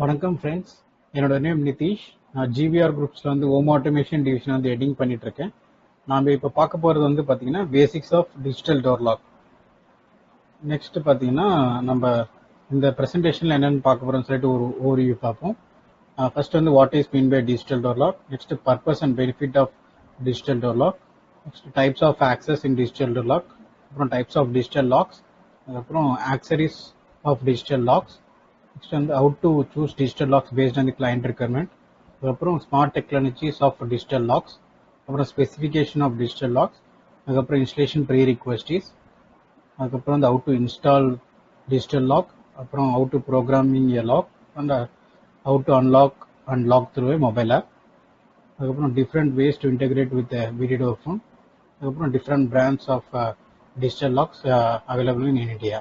வணக்கம் ஃப்ரெண்ட்ஸ், என்னோட நேம் நிதிஷ். நான் ஜிவிஆர் குரூப்ஸில் வந்து ஹோம் ஆட்டோமேஷன் டிவிஷன் வந்து ஹெட்டிங் பண்ணிட்டு இருக்கேன். நாம் இப்போ பார்க்க போகிறது வந்து பார்த்தீங்கன்னா basics of digital door lock. Next பார்த்தீங்கன்னா நம்ம இந்த ப்ரெசன்டேஷனில் என்னென்னு பார்க்க போகிறோம்னு சொல்லிட்டு ஒரு ஓவர்வியூ பார்ப்போம். ஃபர்ஸ்ட் வந்து what is mean by digital door lock, next purpose and benefit of digital door lock, next types of access in digital door lock, அப்புறம் டைப்ஸ் ஆஃப் டிஜிட்டல் லாக்ஸ், அதுக்கப்புறம் accessories of digital locks, next வந்து how to choose digital locks based on the client requirement, அதுக்கப்புறம் smart technologies of digital locks, அப்புறம் specification of digital locks, அதுக்கப்புறம் installation prerequisites, அதுக்கப்புறம் வந்து how to install digital lock, அப்புறம் how to programming a lock and how to unlock and lock through a mobile app, அதுக்கப்புறம் different ways to integrate with a video phone, அதுக்கப்புறம் different brands of digital locks available in India.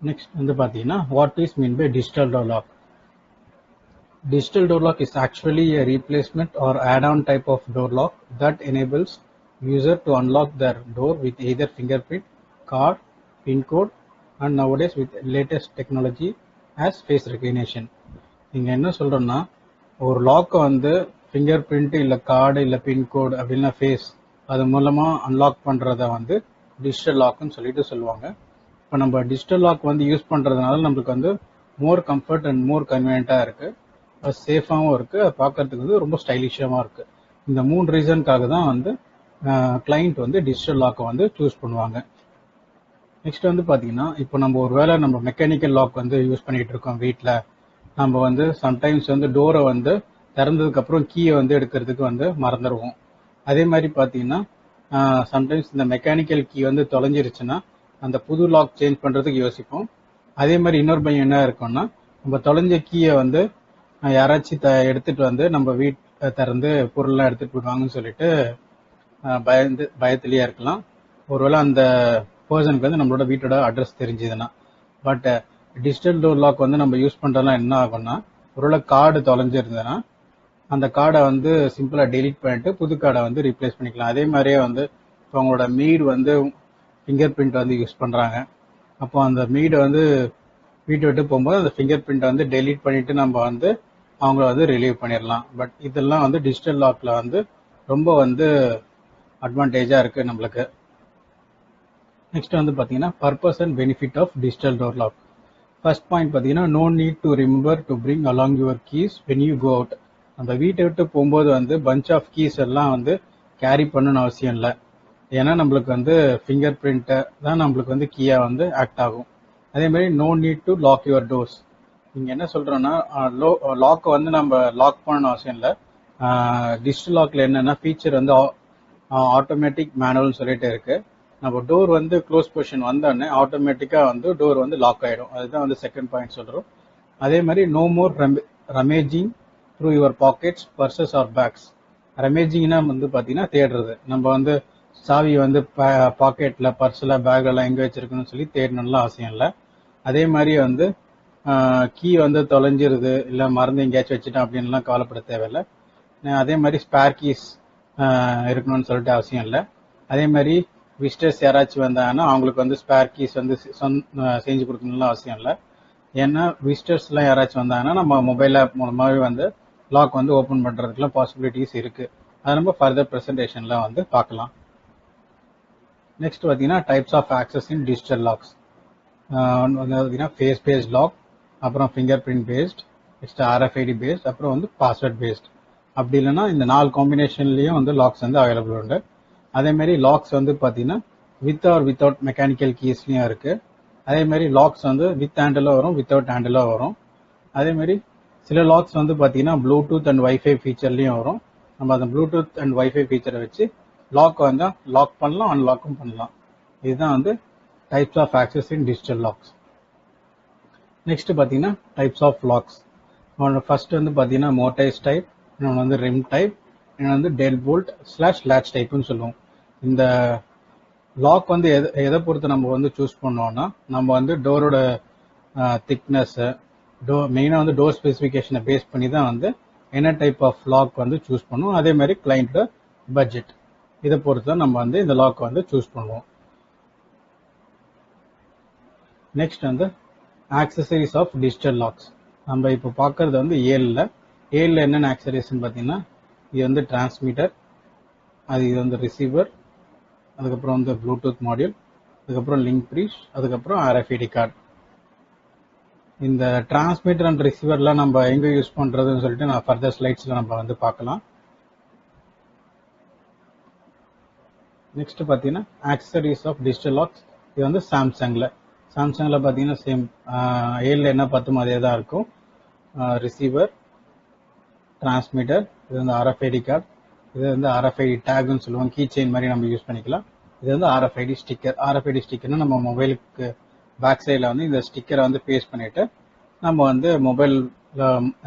Next வந்து பார்த்தீங்கன்னா what is mean by digital door lock. Digital door lock is actually a replacement or add-on type of door lock that enables user to unlock their door with either fingerprint, card, pin code, and nowadays with latest technology as face recognition. நீங்க என்ன சொல்றோம்னா ஒரு லாக்கை வந்து finger print இல்லை card இல்லை pincode அப்படின்னா face அது மூலமா அன்லாக் பண்றத வந்து டிஜிட்டல் லாக்னு சொல்லிட்டு சொல்லுவாங்க. இப்போ நம்ம டிஜிட்டல் லாக் வந்து யூஸ் பண்ணுறதுனால நம்மளுக்கு வந்து மோர் கம்ஃபர்ட் அண்ட் மோர் கன்வீனியண்ட்டாக இருக்குது, அது சேஃபாகவும் இருக்குது, அது பார்க்கறதுக்கு வந்து ரொம்ப ஸ்டைலிஷாகவும் இருக்குது. இந்த 3 ரீசனுக்காக தான் வந்து கிளைண்ட் வந்து டிஜிட்டல் லாக்கை வந்து சூஸ் பண்ணுவாங்க. நெக்ஸ்ட் வந்து பார்த்தீங்கன்னா இப்போ நம்ம ஒரு வேளை நம்ம மெக்கானிக்கல் லாக் வந்து யூஸ் பண்ணிகிட்டு இருக்கோம் வீட்டில், நம்ம வந்து சம்டைம்ஸ் வந்து டோரை வந்து திறந்ததுக்கப்புறம் கீயை வந்து எடுக்கிறதுக்கு வந்து மறந்துடுவோம். அதே மாதிரி பார்த்தீங்கன்னா சம்டைம்ஸ் இந்த மெக்கானிக்கல் கீ வந்து தொலைஞ்சிருச்சுன்னா அந்த புது லாக் சேஞ்ச் பண்ணுறதுக்கு யோசிப்போம். அதே மாதிரி இன்னொரு பயம் என்ன இருக்கும்னா நம்ம தொலைஞ்ச கீயை வந்து யாராச்சும் எடுத்துட்டு வந்து நம்ம வீட்டை திறந்து பொருள்லாம் எடுத்துட்டு போயிடுவாங்கன்னு சொல்லிட்டு பயத்திலேயே இருக்கலாம். ஒருவேளை அந்த பர்சனுக்கு வந்து நம்மளோட வீட்டோட அட்ரஸ் தெரிஞ்சதுன்னா. பட் டிஜிட்டல் டோர் லாக் வந்து நம்ம யூஸ் பண்ணுறதுலாம் என்ன ஆகும்னா ஒருவேளை கார்டு தொலைஞ்சிருந்ததுன்னா அந்த கார்டை வந்து சிம்பிளாக டெலீட் பண்ணிட்டு புது கார்டை வந்து ரீப்ளேஸ் பண்ணிக்கலாம். அதே மாதிரியே வந்து இப்போ அவங்களோட மீடு வந்து ஃபிங்கர் பிரிண்ட் வந்து யூஸ் பண்ணுறாங்க, அப்போ அந்த மீடை வந்து வீட்டை விட்டு போகும்போது அந்த ஃபிங்கர் பிரிண்ட்டை வந்து டெலீட் பண்ணிட்டு நம்ம வந்து அவங்கள வந்து ரிலீவ் பண்ணிடலாம். பட் இதெல்லாம் வந்து டிஜிட்டல் லாக்ல வந்து ரொம்ப வந்து அட்வான்டேஜாக இருக்குது நம்மளுக்கு. நெக்ஸ்ட் வந்து பார்த்தீங்கன்னா purpose and benefit of digital door lock. First point பார்த்தீங்கன்னா no need to remember to bring along your keys when you go out. நம்ம வீட்டை விட்டு போகும்போது வந்து பஞ்ச் ஆஃப் கீஸ் எல்லாம் வந்து கேரி பண்ணணும்னு அவசியம் இல்லை. ஏன்னா நம்மளுக்கு வந்து ஃபிங்கர் பிரிண்ட்டை தான் நம்மளுக்கு வந்து கீயாக வந்து ஆக்ட் ஆகும். அதே மாதிரி no need to lock your doors. நீங்கள் என்ன சொல்கிறோன்னா லாக்கை வந்து நம்ம லாக் பண்ணணும் அவசியம் இல்லை. டிஜிட்டல் லாக்கில் என்னென்னா ஃபீச்சர் வந்து ஆட்டோமேட்டிக் மேனுவல்னு சொல்லிட்டு இருக்குது. நம்ம டோர் வந்து க்ளோஸ் பொசிஷன் வந்தோடனே ஆட்டோமேட்டிக்காக வந்து டோர் வந்து லாக் ஆகிடும். அதுதான் வந்து செகண்ட் பாயிண்ட் சொல்கிறோம். அதே மாதிரி no more rummaging through your pockets, purses or bags. ரமேஜிங்னா வந்து பார்த்தீங்கன்னா தேடுறது. நம்ம வந்து சாவி வந்து பாக்கெட்டில், பர்ஸில், பேக்லாம் எங்கே வச்சிருக்கணும்னு சொல்லி தேடணும்லாம் அவசியம் இல்லை. அதே மாதிரி வந்து கீ வந்து தொலைஞ்சிருது இல்லை மறந்து எங்கேயாச்சும் வச்சுட்டேன் அப்படின்லாம் கவலைப்பட தேவையில்லை. அதே மாதிரி ஸ்பேர் கீஸ் இருக்கணும்னு சொல்லிட்டு அவசியம் இல்லை. அதே மாதிரி விசிட்டர்ஸ் யாராச்சும் வந்தாங்கன்னா அவங்களுக்கு வந்து ஸ்பேர் கீஸ் வந்து செஞ்சு கொடுக்கணும்லாம் அவசியம் இல்லை. ஏன்னா விசிட்டர்ஸ்லாம் யாராச்சும் வந்தாங்கன்னா நம்ம மொபைல் ஆப் மூலமாகவே வந்து லாக் வந்து ஓப்பன் பண்ணுறதுக்குலாம் பாசிபிலிட்டிஸ் இருக்குது. அதை நம்ம ஃபர்தர் ப்ரெசன்டேஷனில் வந்து பார்க்கலாம். நெக்ஸ்ட் பார்த்தீங்கன்னா types of access in digital locks. பார்த்தீங்கன்னா ஃபேஸ் பேஸ்ட் லாக், அப்புறம் finger print based, next RFID based, அப்புறம் வந்து பாஸ்வேர்ட் பேஸ்ட். அப்படி இல்லைன்னா இந்த 4 காம்பினேஷன்லேயும் வந்து லாக்ஸ் வந்து அவைலபிள் உண்டு. அதேமாரி லாக்ஸ் வந்து பார்த்தீங்கன்னா வித் ஆர் வித்தவுட் மெக்கானிக்கல் கீஸ்லையும் இருக்குது. அதேமாதிரி லாக்ஸ் வந்து வித் ஹேண்டிலும் வரும், வித்தவுட் ஹேண்டிலும் வரும். அதேமாதிரி சில லாக்ஸ் வந்து பார்த்தீங்கன்னா ப்ளூடூத் அண்ட் வைஃபை ஃபீச்சர்லையும் வரும். நம்ம அந்த ப்ளூடூத் அண்ட் வைஃபை ஃபீச்சரை வச்சு லாக் வந்து லாக் பண்ணலாம், அன்லாக்கும் பண்ணலாம். இதுதான் வந்து types of access in digital locks. Next பார்த்தீங்கன்னா டைப்ஸ் ஆஃப் லாக்ஸ். ஃபர்ஸ்ட் வந்து பார்த்தீங்கன்னா மோட்டைஸ் டைப், இன்னொன்று வந்து ரிம் டைப், இன்னொன்று வந்து டெல் போல்ட் /latch டைப்னு சொல்லுவோம். இந்த லாக் வந்து எதை பொறுத்து நம்ம வந்து சூஸ் பண்ணோம்னா நம்ம வந்து டோரோட திக்னஸ்ஸு, மெயினாக வந்து டோர் ஸ்பெசிஃபிகேஷனை பேஸ் பண்ணி தான் வந்து என்ன டைப் ஆஃப் லாக் வந்து சூஸ் பண்ணுவோம். அதே மாதிரி கிளைண்ட்டோட பட்ஜெட் இதை பொறுத்து தான் நம்ம வந்து இந்த லாக் வந்து சூஸ் பண்ணுவோம். நெக்ஸ்ட் வந்து ஆக்சசரிஸ் ஆஃப் டிஜிட்டல் லாக்ஸ். நம்ம இப்போ பார்க்கறது வந்து ஏழில் என்னென்ன ஆக்சசரிஸ்ன்னு பார்த்தீங்கன்னா, இது வந்து டிரான்ஸ்மிட்டர், இது வந்து ரிசீவர், அதுக்கப்புறம் வந்து ப்ளூடூத் மாடியூல், அதுக்கப்புறம் லிங்க் ப்ரீஷ், அதுக்கப்புறம் RFID கார்டு. இந்த டிரான்ஸ்மிட்டர் அண்ட் ரிசீவர்லாம் நம்ம எங்கே யூஸ் பண்ணுறதுன்னு சொல்லிட்டு நான் ஃபர்தர் ஸ்லைட்ஸில் நம்ம வந்து பார்க்கலாம். நெக்ஸ்ட் பார்த்தீங்கன்னா ஆக்சசரிஸ் ஆஃப் டிஜிட்டல் லாக்ஸ். இது வந்து சாம்சங்கில் பார்த்தீங்கன்னா சேம் ஏழில் என்ன பார்த்தோமோ அதே தான் இருக்கும். ரிசீவர், டிரான்ஸ்மிட்டர், இது வந்து RFID கார்டு, இது வந்து RFID டேக்னு சொல்லுவாங்க, கீ செயின் மாதிரி நம்ம யூஸ் பண்ணிக்கலாம். இது வந்து RFID ஸ்டிக்கர். RFID ஸ்டிக்கர்னா நம்ம மொபைலுக்கு பேக் சைடில் வந்து இந்த ஸ்டிக்கரை வந்து பேஸ்ட் பண்ணிட்டு நம்ம வந்து மொபைலில்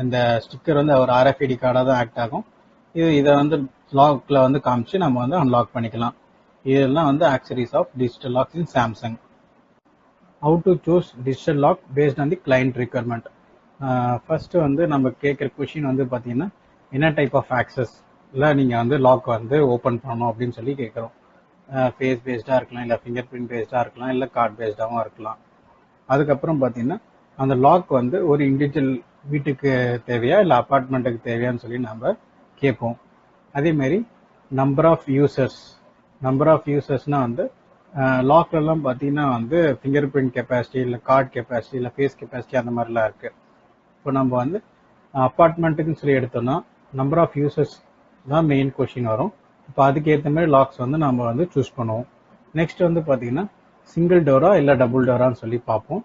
இந்த ஸ்டிக்கர் வந்து ஒரு RFID கார்டாக தான் ஆக்ட் ஆகும். இதை வந்து லாக்ல வந்து காமிச்சு நம்ம வந்து அன்லாக் பண்ணிக்கலாம். இதெல்லாம் வந்து accessories of digital locks in Samsung. How to choose digital lock based on the client requirement. First வந்து நம்ம கேட்குற கொஷின் வந்து பார்த்தீங்கன்னா, என்ன டைப் ஆஃப் ஆக்சஸ்ல நீங்கள் வந்து லாக் வந்து ஓப்பன் பண்ணணும் அப்படின்னு சொல்லி கேட்குறோம். ஃபேஸ் பேஸ்டாக இருக்கலாம், இல்லை ஃபிங்கர் பிரிண்ட் பேஸ்டாக இருக்கலாம், இல்லை கார்டு பேஸ்டாகவும் இருக்கலாம். அதுக்கப்புறம் பார்த்தீங்கன்னா, அந்த லாக் வந்து ஒரு இண்டிவிஜுவல் வீட்டுக்கு தேவையா இல்லை அப்பார்ட்மெண்ட்டுக்கு தேவையான்னு சொல்லி நம்ம கேட்போம். அதேமாரி நம்பர் ஆஃப் யூசர்ஸ்னால் வந்து லாக்லலாம் பார்த்தீங்கன்னா வந்து ஃபிங்கர் பிரிண்ட் கெப்பாசிட்டி, இல்லை கார்டு கெப்பாசிட்டி, இல்லை ஃபேஸ் கெப்பாசிட்டி அந்த மாதிரிலாம் இருக்குது. இப்போ நம்ம வந்து அப்பார்ட்மெண்ட்டுக்குன்னு சொல்லி எடுத்தோம்னா நம்பர் ஆஃப் யூசர்ஸ் தான் மெயின் கொஷின் வரும். இப்போ அதுக்கேற்ற மாதிரி லாக்ஸ் வந்து நம்ம வந்து சூஸ் பண்ணுவோம். நெக்ஸ்ட் வந்து பார்த்தீங்கன்னா சிங்கிள் டோரா இல்லை டபுள் டோரான்னு சொல்லி பார்ப்போம்.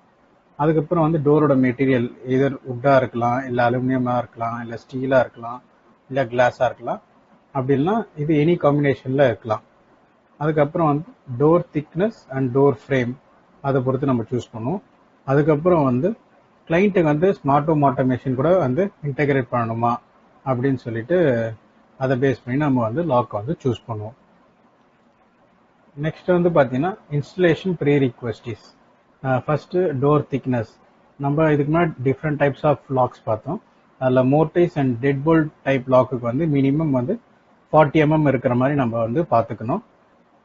அதுக்கப்புறம் வந்து டோரோட மெட்டீரியல் எதர் வுட்டாக இருக்கலாம், இல்லை அலுமினியமாக இருக்கலாம், இல்லை ஸ்டீலாக இருக்கலாம், இல்லை கிளாஸாக இருக்கலாம். அப்படின்னா இது எனி காம்பினேஷனில் இருக்கலாம். அதுக்கப்புறம் வந்து door thickness and door frame அதை பொறுத்து நம்ம சூஸ் பண்ணுவோம். அதுக்கப்புறம் வந்து கிளைண்ட்டுக்கு வந்து ஸ்மார்ட் ஹோம் ஆட்டோமேஷன் கூட வந்து இன்டெகிரேட் பண்ணணுமா அப்படின்னு சொல்லிட்டு அதை பேஸ் பண்ணி நம்ம வந்து லாக் வந்து சூஸ் பண்ணுவோம். நெக்ஸ்ட் வந்து பார்த்தீங்கன்னா installation prerequisites. First door thickness. நம்ம இதுக்கு முன்னாடி டிஃப்ரெண்ட் டைப்ஸ் ஆஃப் லாக்ஸ் பார்த்தோம். அதில் mortise and dead bolt type லாக்குக்கு வந்து மினிமம் வந்து 40 mm இருக்கிற மாதிரி நம்ம வந்து பார்த்துக்கணும்.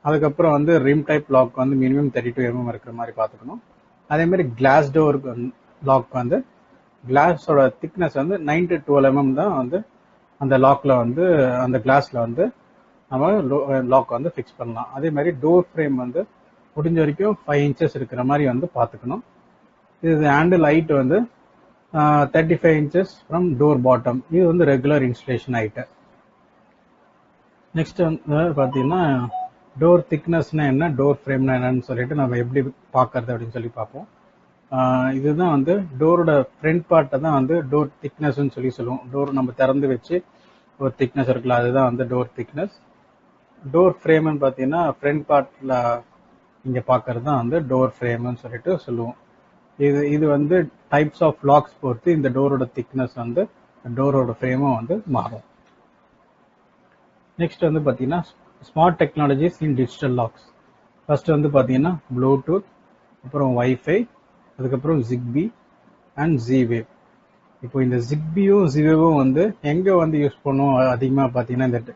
அதுக்கப்புறம் வந்து ரிம் டைப் லாக் வந்து மினிமம் 32 mm இருக்கிற மாதிரி பார்த்துக்கணும். அதேமாதிரி கிளாஸ் டோர் லாக் வந்து கிளாஸோட திக்னஸ் வந்து 9 to 12 mm தான் வந்து அந்த லாக்ல வந்து அந்த கிளாஸ்ல வந்து நம்ம லாக் வந்து ஃபிக்ஸ் பண்ணலாம். அதே மாதிரி டோர் ஃப்ரேம் வந்து முடிஞ்ச வரைக்கும் 5 inches இருக்கிற மாதிரி வந்து பார்த்துக்கணும். இது ஹேண்டில் ஹைட் வந்து 35 inches ஃப்ரம் டோர் பாட்டம். இது வந்து ரெகுலர் இன்ஸ்டலேஷன் ஹைட்டு. நெக்ஸ்ட் வந்து பார்த்தீங்கன்னா டோர் திக்னஸ்னா என்ன, டோர் ஃப்ரேம்னா என்னன்னு சொல்லிட்டு நம்ம எப்படி பார்க்கறது அப்படின்னு சொல்லி பார்ப்போம். இதுதான் வந்து டோரோட ஃப்ரண்ட் பார்ட்டை தான் வந்து டோர் திக்னஸ்ன்னு சொல்லி சொல்லுவோம். டோர் நம்ம திறந்து வச்சு ஒரு திக்னஸ் இருக்குல்ல, அதுதான் வந்து டோர் திக்னஸ். டோர் ஃப்ரேம்னு பார்த்தீங்கன்னா ஃப்ரண்ட் பார்ட்டில் இங்கே பார்க்கறது தான் வந்து டோர் ஃப்ரேம்னு சொல்லிட்டு சொல்லுவோம். இது வந்து டைப்ஸ் ஆஃப் லாக்ஸ் பொறுத்து இந்த டோரோட திக்னஸ் வந்து டோரோட ஃப்ரேமும் வந்து மாறும். நெக்ஸ்ட் வந்து பார்த்தீங்கன்னா smart technologies in digital lakhs. First வந்து பார்த்தீங்கன்னா ப்ளூடூத், அப்புறம் வைஃபை, அதுக்கப்புறம் ஜிக்பி அண்ட் ஜிவேவ். இப்போ இந்த ஜிக்பியும் ஜிவேவும் வந்து எங்கே வந்து யூஸ் பண்ணுவோம் அதிகமாக பார்த்தீங்கன்னா இந்த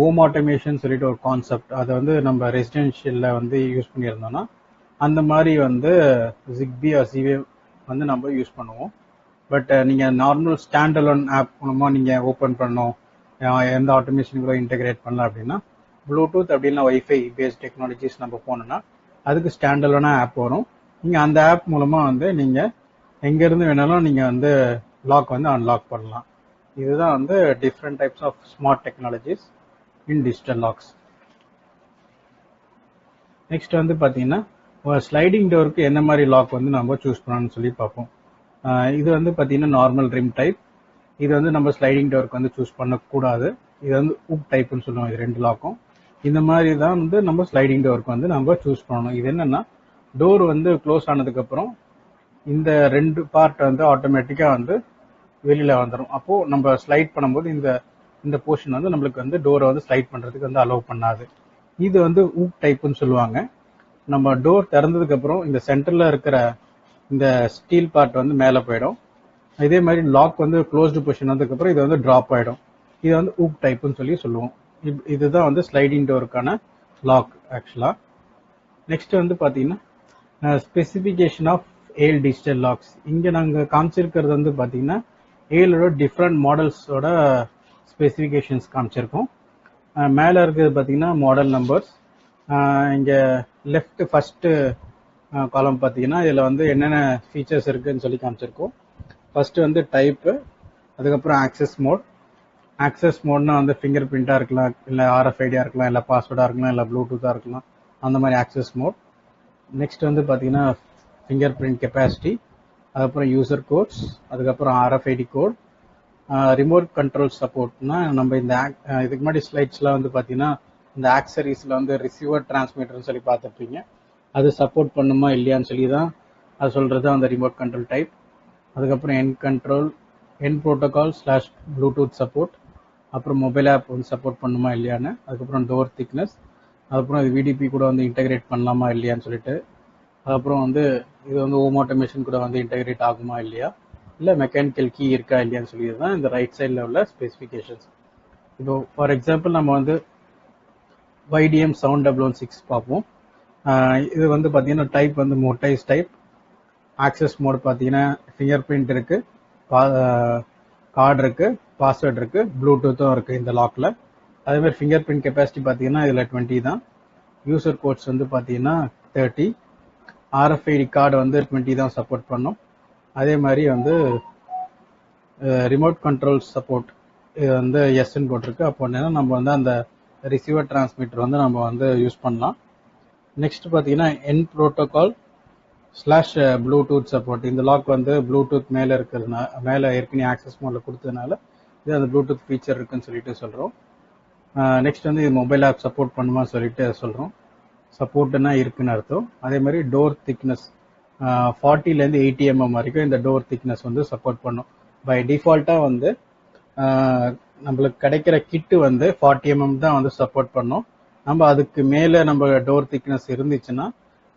ஹோம் ஆட்டோமேஷன் சொல்லிட்டு ஒரு கான்செப்ட், அதை வந்து நம்ம ரெசிடென்ஷியலில் வந்து யூஸ் பண்ணியிருந்தோம்னா அந்த மாதிரி வந்து ஜிக்பி ஆர் ஜிவேவ் வந்து நம்ம யூஸ் பண்ணுவோம். பட் நீங்கள் நார்மல் ஸ்டாண்ட் அலோன் ஆப் மூலமாக நீங்கள் ஓப்பன் பண்ணோம், எந்த ஆட்டோமேஷன் கூட இன்டெகிரேட் பண்ணலாம் அப்படின்னா ப்ளூடூத் அப்படின்னா வைஃபை பேஸ்ட் டெக்னாலஜிஸ் நம்ம போனோம்னா அதுக்கு ஸ்டாண்ட் அலோனாக ஆப் வரும். நீங்கள் அந்த ஆப் மூலமாக வந்து நீங்கள் எங்கேருந்து வேணாலும் நீங்கள் வந்து லாக் வந்து அன்லாக் பண்ணலாம். இதுதான் வந்து different types of smart technologies in digital locks. Next வந்து பார்த்தீங்கன்னா ஸ்லைடிங் டோருக்கு என்ன மாதிரி லாக் வந்து நம்ம சூஸ் பண்ணணும்னு சொல்லி பார்ப்போம். இது வந்து பார்த்தீங்கன்னா நார்மல் ரிம் டைப். இது வந்து நம்ம ஸ்லைடிங் டோருக்கு வந்து சூஸ் பண்ணக்கூடாது. இது வந்து ஊக் டைப்னு சொல்லுவோம். இது ரெண்டு லாக்கும் இந்த மாதிரி தான் வந்து நம்ம ஸ்லைடிங் டோருக்கு வந்து நம்ம சூஸ் பண்ணணும். இது என்னன்னா டோர் வந்து க்ளோஸ் ஆனதுக்கப்புறம் இந்த ரெண்டு பார்ட் வந்து ஆட்டோமேட்டிக்காக வந்து வெளியில் வந்துடும். அப்போது நம்ம ஸ்லைட் பண்ணும்போது இந்த போர்ஷன் வந்து நம்மளுக்கு வந்து டோரை வந்து ஸ்லைட் பண்ணுறதுக்கு வந்து அலோவ் பண்ணாது. இது வந்து ஊக் டைப்புன்னு சொல்லுவாங்க. நம்ம டோர் திறந்ததுக்கப்புறம் இந்த சென்டரில் இருக்கிற இந்த ஸ்டீல் பார்ட் வந்து மேலே போயிடும். இதே மாதிரி லாக் வந்து க்ளோஸ்டு பொசிஷன் வந்ததுக்கப்புறம் இது வந்து ட்ராப் ஆகிடும். இது வந்து ஊக் டைப்புன்னு சொல்லி சொல்லுவோம். இதுதான் வந்து ஸ்லைடிங் டோருக்கான லாக் ஆக்சுவலாக. நெக்ஸ்ட் வந்து பார்த்தீங்கன்னா ஸ்பெசிஃபிகேஷன் ஆஃப் ஏல் டிஜிட்டல் லாக்ஸ். இங்கே நாங்கள் காமிச்சிருக்கிறது வந்து பார்த்தீங்கன்னா ஏலோட டிஃப்ரெண்ட் மாடல்ஸோட ஸ்பெசிஃபிகேஷன்ஸ் காமிச்சிருக்கோம். மேலே இருக்கிறது பார்த்தீங்கன்னா மாடல் நம்பர்ஸ். இங்கே லெஃப்ட் ஃபஸ்ட்டு காலம் பார்த்தீங்கன்னா இதில் வந்து என்னென்ன ஃபீச்சர்ஸ் இருக்குதுன்னு சொல்லி காமிச்சிருக்கோம். ஃபஸ்ட்டு வந்து டைப்பு, அதுக்கப்புறம் ஆக்சஸ் மோட்னா வந்து ஃபிங்கர் பிரிண்ட்டாக இருக்கலாம், இல்லை RFID இருக்கலாம், இல்லை பாஸ்வேர்டாக இருக்கலாம், இல்லை ப்ளூடூத்தாக இருக்கலாம், அந்த மாதிரி ஆக்சஸ் மோட். நெக்ஸ்ட் வந்து பார்த்தீங்கன்னா ஃபிங்கர் பிரிண்ட் கெப்பாசிட்டி, அதுக்கப்புறம் யூசர் கோட்ஸ், அதுக்கப்புறம் RFID கோட், ரிமோட் கண்ட்ரோல் சப்போர்ட்னா நம்ம இந்த இதுக்கு முன்னாடி ஸ்லைட்ஸில் வந்து பார்த்தீங்கன்னா இந்த ஆக்சரிஸில் வந்து ரிசீவர் டிரான்ஸ்மிட்டர்னு சொல்லி பார்த்துருப்பீங்க. அது சப்போர்ட் பண்ணுமா இல்லையான்னு சொல்லி தான் அது சொல்கிறது அந்த ரிமோட் கண்ட்ரோல் டைப். அதுக்கப்புறம் என் ப்ரோட்டோகால் / ப்ளூடூத் சப்போர்ட், அப்புறம் மொபைல் ஆப் வந்து சப்போர்ட் பண்ணுமா இல்லையான்னு, அதுக்கப்புறம் டோர் திக்னஸ், அதுக்கப்புறம் இது VDP கூட வந்து இன்டெகிரேட் பண்ணலாமா இல்லையான்னு சொல்லிட்டு, அதுக்கப்புறம் வந்து இது வந்து ஹோம் ஆட்டோமேஷன் கூட வந்து இன்டெகிரேட் ஆகுமா இல்லையா, இல்லை மெக்கானிக்கல் கீ இருக்கா இல்லையான்னு சொல்லி தான் இந்த ரைட் சைடில் உள்ள ஸ்பெசிஃபிகேஷன்ஸ். இப்போ ஃபார் எக்ஸாம்பிள் நம்ம வந்து YDM 716 பார்ப்போம். இது வந்து பார்த்தீங்கன்னா டைப் வந்து மோட்டைஸ் டைப். ஆக்சஸ் மோட் பார்த்தீங்கன்னா ஃபிங்கர் பிரிண்ட் இருக்குது, கார்டு இருக்குது, பாஸ்வேர்டு இருக்குது, ப்ளூடூத்தும் இருக்குது இந்த லாக்கில். அதேமாதிரி ஃபிங்கர் பிரிண்ட் கெப்பாசிட்டி பார்த்தீங்கன்னா இதில் 20 தான். யூசர் கோட்ஸ் வந்து பார்த்தீங்கன்னா 30. RFID கார்டு வந்து 20 தான் சப்போர்ட் பண்ணும். அதே மாதிரி வந்து ரிமோட் கண்ட்ரோல் சப்போர்ட் இது வந்து எஸ்ன்னு போட்டிருக்கு. அப்போ என்னன்னா நம்ம வந்து அந்த ரிசீவர் டிரான்ஸ்மிட்டர் வந்து நம்ம வந்து யூஸ் பண்ணலாம். நெக்ஸ்ட் பார்த்தீங்கன்னா என் ப்ரோட்டோகால் / ப்ளூடூத் சப்போர்ட். இந்த லாக் வந்து ப்ளூடூத் மேலே இருக்கிறதுனால, மேலே ஏற்கனவே ஆக்சஸ் மோடில் கொடுத்ததுனால இது அந்த ப்ளூடூத் ஃபீச்சர் இருக்குன்னு சொல்லிட்டு சொல்கிறோம். நெக்ஸ்ட் வந்து இது மொபைல் ஆப் சப்போர்ட் பண்ணுமா சொல்லிட்டு சொல்கிறோம். சப்போர்ட்னா இருக்குன்னு அர்த்தம். அதே மாதிரி டோர் திக்னஸ் 40லேருந்து 80 mm வரைக்கும் இந்த டோர் திக்னஸ் வந்து சப்போர்ட் பண்ணும். பை டிஃபால்ட்டாக வந்து நம்மளுக்கு கிடைக்கிற கிட்டு வந்து 40 mm தான் வந்து சப்போர்ட் பண்ணும். நம்ம அதுக்கு மேலே நம்ம டோர் திக்னஸ் இருந்துச்சுன்னா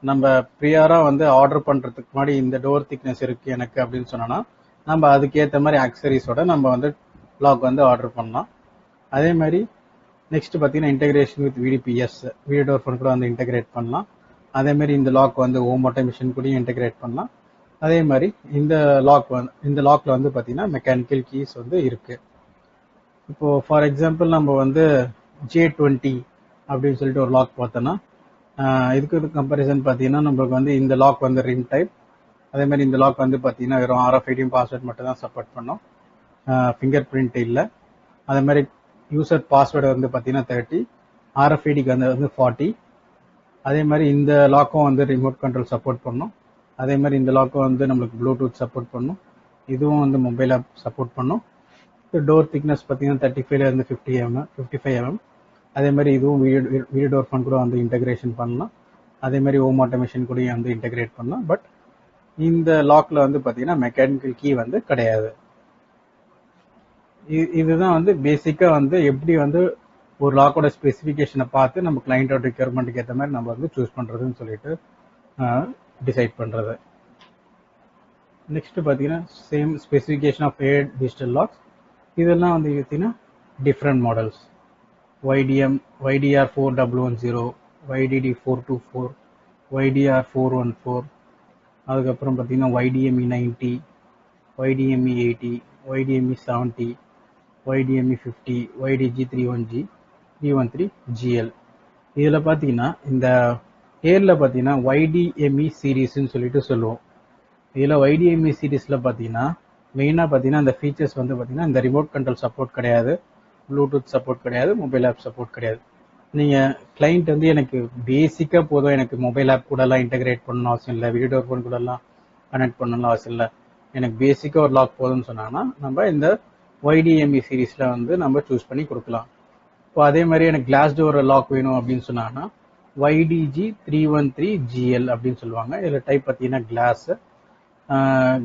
நம்ம ப்ரியாராக வந்து ஆர்டர் பண்ணுறதுக்கு முன்னாடி இந்த டோர் திக்னஸ் இருக்குது எனக்கு அப்படின்னு சொன்னோன்னா நம்ம அதுக்கேற்ற மாதிரி ஆக்சரிஸோட நம்ம வந்து லாக் வந்து ஆர்டர் பண்ணலாம். அதே மாதிரி நெக்ஸ்ட் பார்த்தீங்கன்னா integration with VDPS, video door phone கூட வந்து இன்டெகிரேட் பண்ணலாம். அதே மாதிரி இந்த லாக் வந்து ஹோம் ஆட்டோமேஷன் கூடயும் இன்டெகிரேட் பண்ணலாம். அதே மாதிரி இந்த லாக்ல வந்து பார்த்தீங்கன்னா மெக்கானிக்கல் கீஸ் வந்து இருக்குது. இப்போது ஃபார் எக்ஸாம்பிள் நம்ம வந்து J20 அப்படின்னு சொல்லிட்டு ஒரு லாக் பார்த்தோன்னா இதுக்கு கம்பேரிசன் பார்த்தீங்கன்னா நம்மளுக்கு வந்து இந்த லாக் வந்து ரிங் டைப். அதே மாதிரி இந்த லாக் வந்து பார்த்தீங்கன்னா வெறும் RFID பாஸ்வேர்ட் மட்டும் தான் சப்போர்ட் பண்ணோம், ஃபிங்கர் பிரிண்ட் இல்லை. அதே மாதிரி யூசர் பாஸ்வேர்டு வந்து பார்த்தீங்கன்னா 30, RFIDக்கு வந்து 40. அதே மாதிரி இந்த லாக்கும் வந்து ரிமோட் கண்ட்ரோல் சப்போர்ட் பண்ணும். அதே மாதிரி இந்த லாக்கும் வந்து நம்மளுக்கு ப்ளூடூத் சப்போர்ட் பண்ணும். இதுவும் வந்து மொபைல் ஆப் சப்போர்ட் பண்ணும். டோர் திக்னஸ் பார்த்தீங்கன்னா 35லேருந்து 55 mm. அதே மாதிரி இதுவும் வீடியோ டோர் ஃபோன் கூட வந்து இன்டெகிரேஷன் பண்ணலாம். அதே மாதிரி ஹோம் ஆட்டோமேஷன் கூட வந்து இன்டெகிரேட் பண்ணலாம். பட் இந்த லாக்ல வந்து பார்த்தீங்கன்னா மெக்கானிக்கல் கீ வந்து கிடையாது. இதுதான் வந்து பேசிக்காக வந்து எப்படி வந்து ஒரு லாக்கோட ஸ்பெசிஃபிகேஷனை பார்த்து நம்ம கிளைண்டோட ரெக்யர்மெண்ட்டுக்கு ஏற்ற மாதிரி நம்ம வந்து சூஸ் பண்ணுறதுன்னு சொல்லிட்டு டிசைட் பண்ணுறது. நெக்ஸ்ட் பார்த்தீங்கன்னா same specification of eight digital locks. இதெல்லாம் வந்து பார்த்தீங்கன்னா different models. YDR 4110, YDD 424, YDR 414, அதுக்கப்புறம் பார்த்தீங்கன்னா YDME 90, YDME 80, YDME 70, YDME 50, YDG 31G, 313GL. இதில் பார்த்தீங்கன்னா இந்த ஏரில் பார்த்தீங்கன்னா YDME சீரீஸ்ன்னு சொல்லிட்டு சொல்லுவோம். இதில் YDME சீரீஸில் பார்த்தீங்கன்னா மெயினாக பார்த்தீங்கன்னா இந்த ஃபீச்சர்ஸ் வந்து பார்த்தீங்கன்னா இந்த ரிமோட் கண்ட்ரோல் சப்போர்ட் கிடையாது, ப்ளூடூத் சப்போர்ட் கிடையாது, மொபைல் ஆப் சப்போர்ட் கிடையாது. நீங்கள் கிளைண்ட் வந்து எனக்கு பேசிக்காக போதும், எனக்கு மொபைல் ஆப் கூடலாம் இன்டெகிரேட் பண்ணணும் அவசியம் இல்லை, வீடியோ டோர் ஃபோன் கூடலாம் கனெக்ட் பண்ணணும் அவசியம் இல்லை, எனக்கு பேசிக்காக ஒரு லாக் போதும்னு சொன்னாங்கன்னா நம்ம இந்த YDME சீரீஸில் வந்து நம்ம சூஸ் பண்ணி கொடுக்கலாம். இப்போ அதே மாதிரி எனக்கு கிளாஸ் டோர் லாக் வேணும் அப்படின்னு சொன்னாங்கன்னா YDG 313GL அப்படின்னு சொல்லுவாங்க. இதில் டைப் பார்த்தீங்கன்னா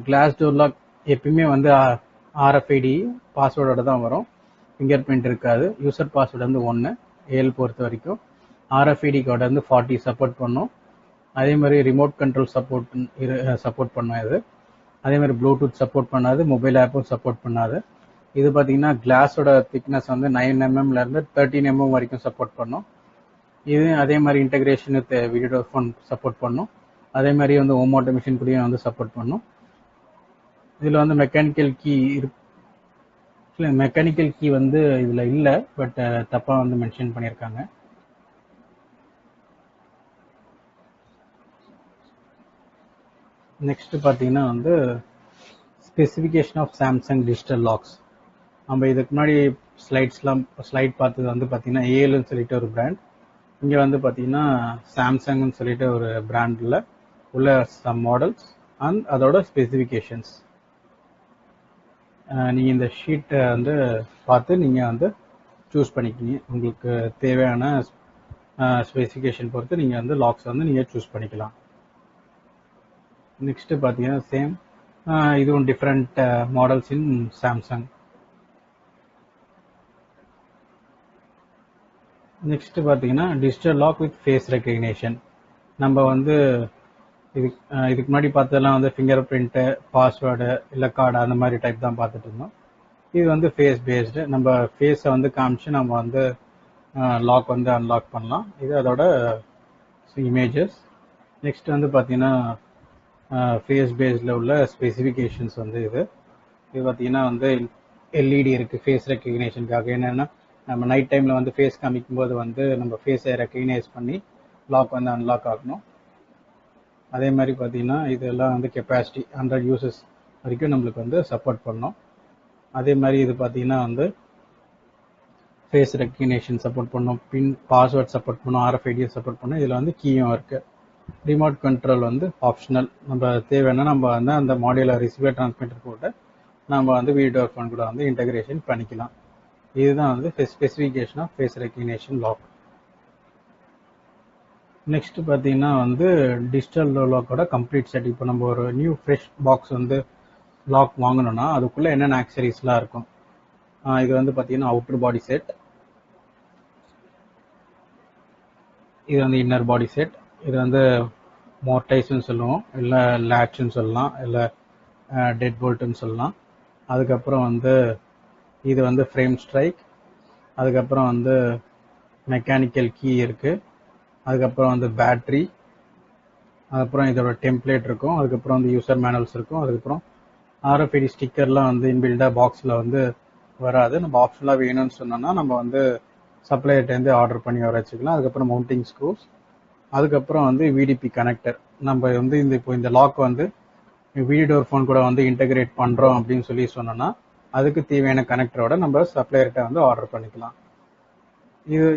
கிளாஸ் டோர் லாக் எப்பயுமே வந்து RFID பாஸ்வேர்டோட தான் வரும், ஃபிங்கர் பிரிண்ட் இருக்காது. யூசர் பாஸ்வேர்டு வந்து 1 ஏல் பொறுத்த வரைக்கும். RFID கார்டு வந்து 40 சப்போர்ட் பண்ணும். அதே மாதிரி ரிமோட் கண்ட்ரோல் சப்போர்ட் பண்ணும் இது. அதே மாதிரி ப்ளூடூத் சப்போர்ட் பண்ணாது, மொபைல் ஆப்பும் சப்போர்ட் பண்ணாது. இது பார்த்தீங்கன்னா கிளாஸோட திக்னஸ் வந்து 9 mmலேருந்து 13 mm வரைக்கும் சப்போர்ட் பண்ணும். இது அதே மாதிரி integration with video door phone support பண்ணும். அதே மாதிரி வந்து ஹோம் ஆட்டோமேஷன் கூடயும் வந்து சப்போர்ட் பண்ணும். இதில் வந்து மெக்கானிக்கல் கீ வந்து இதில் இல்லை, பட் தப்பாக வந்து மென்ஷன் பண்ணியிருக்காங்க. நெக்ஸ்ட் பார்த்தீங்கன்னா வந்து specification of Samsung digital locks. நம்ம இதுக்கு முன்னாடி ஸ்லைட் பார்த்தது வந்து பார்த்தீங்கன்னா ஏஎல்னு சொல்லிட்டு ஒரு பிராண்ட். இங்கே வந்து பார்த்தீங்கன்னா சாம்சங்னு சொல்லிட்டு ஒரு பிராண்டில் உள்ள சம் மாடல்ஸ் அண்ட் அதோட ஸ்பெசிஃபிகேஷன்ஸ். நீங்கள் இந்த ஷீட்டை வந்து பார்த்து நீங்கள் வந்து சூஸ் பண்ணிக்கிங்க. உங்களுக்கு தேவையான ஸ்பெசிஃபிகேஷன் பொறுத்து நீங்கள் வந்து லாக்ஸ் வந்து நீங்கள் சூஸ் பண்ணிக்கலாம். நெக்ஸ்ட்டு பார்த்தீங்கன்னா சேம் இதுவும் different models in Samsung. Next பார்த்தீங்கன்னா digital lock with face recognition. நம்ம வந்து இதுக்கு முன்னாடி பார்த்ததெல்லாம் வந்து ஃபிங்கர் பிரிண்ட்டு, பாஸ்வேர்டு இல்லை கார்டு அந்த மாதிரி டைப் தான் பார்த்துட்டு இருந்தோம். இது வந்து ஃபேஸ் பேஸ்டு. நம்ம ஃபேஸை வந்து காமிச்சு நம்ம வந்து லாக் வந்து அன்லாக் பண்ணலாம். இது அதோட இமேஜஸ். நெக்ஸ்ட் வந்து பார்த்தீங்கன்னா ஃபேஸ் பேஸில் உள்ள ஸ்பெசிஃபிகேஷன்ஸ் வந்து இது பார்த்தீங்கன்னா வந்து எல்இடி இருக்குது ஃபேஸ் ரெக்கக்னேஷனுக்காக. என்னென்னா நம்ம நைட் டைமில் வந்து ஃபேஸ் காமிக்கும் போது வந்து நம்ம ஃபேஸை ரெக்கக்னைஸ் பண்ணி லாக் வந்து அன்லாக் ஆகணும். அதே மாதிரி பார்த்தீங்கன்னா இதெல்லாம் வந்து கெப்பாசிட்டி 100 யூசர்ஸ் வரைக்கும் நம்மளுக்கு வந்து சப்போர்ட் பண்ணோம். அதே மாதிரி இது பார்த்தீங்கன்னா வந்து ஃபேஸ் ரெக்கக்னேஷன் சப்போர்ட் பண்ணோம், பின் பாஸ்வேர்ட் சப்போர்ட் பண்ணோம், RFID சப்போர்ட் பண்ணோம். இதில் வந்து கீயும் இருக்குது. ரிமோட் கண்ட்ரோல் வந்து ஆப்ஷனல். நம்ம தேவைன்னா நம்ம வந்து அந்த மாடியூலர் ரிசீவர் டிரான்ஸ்மிட்டர் கூட நம்ம வந்து வீடியோ ஃபோன் கூட வந்து இன்டகிரேஷன் பண்ணிக்கலாம். இதுதான் வந்து specification of face recognition lock. Next பார்த்தீங்கன்னா வந்து டிஜிட்டல் லாக்கோட கம்ப்ளீட் செட். இப்போ நம்ம ஒரு நியூ ஃப்ரெஷ் பாக்ஸ் வந்து லாக் வாங்கணும்னா அதுக்குள்ளே என்னென்ன ஆக்சரிஸ்லாம் இருக்கும். இது வந்து பார்த்தீங்கன்னா அவுட்டர் பாடி செட், இது வந்து இன்னர் பாடி செட், இது வந்து மோர்டைஸ்ன்னு சொல்லுவோம், இல்லை லேட்ச்னு சொல்லலாம், இல்லை டெட் போல்ட்டுன்னு சொல்லலாம். அதுக்கப்புறம் வந்து இது வந்து ஃப்ரேம் ஸ்ட்ரைக், அதுக்கப்புறம் வந்து மெக்கானிக்கல் கீ இருக்குது, அதுக்கப்புறம் வந்து பேட்ரி, அதுக்கப்புறம் இதோட டெம்ப்ளேட் இருக்கும், அதுக்கப்புறம் வந்து யூசர் மேனுவல்ஸ் இருக்கும், அதுக்கப்புறம் RFID ஸ்டிக்கர்லாம் வந்து இன்பில்டாக பாக்ஸில் வந்து வராது. நம்ம ஆப்ஷனலாக வேணும்னு சொன்னோம்னா நம்ம வந்து சப்ளையர்ட்டேருந்து ஆர்டர் பண்ணி வர வச்சுக்கலாம். அதுக்கப்புறம் மவுண்டிங் ஸ்க்ரூஸ், அதுக்கப்புறம் வந்து VDP கனெக்டர். நம்ம வந்து இப்போ இந்த லாக் வந்து வீடியோ ஃபோன் கூட வந்து இன்டகிரேட் பண்ணுறோம் அப்படின்னு சொல்லி சொன்னோன்னா அதுக்கு தேவையான கனெக்டரோட நம்ம சப்ளையர்கிட்ட வந்து ஆர்டர் பண்ணிக்கலாம்.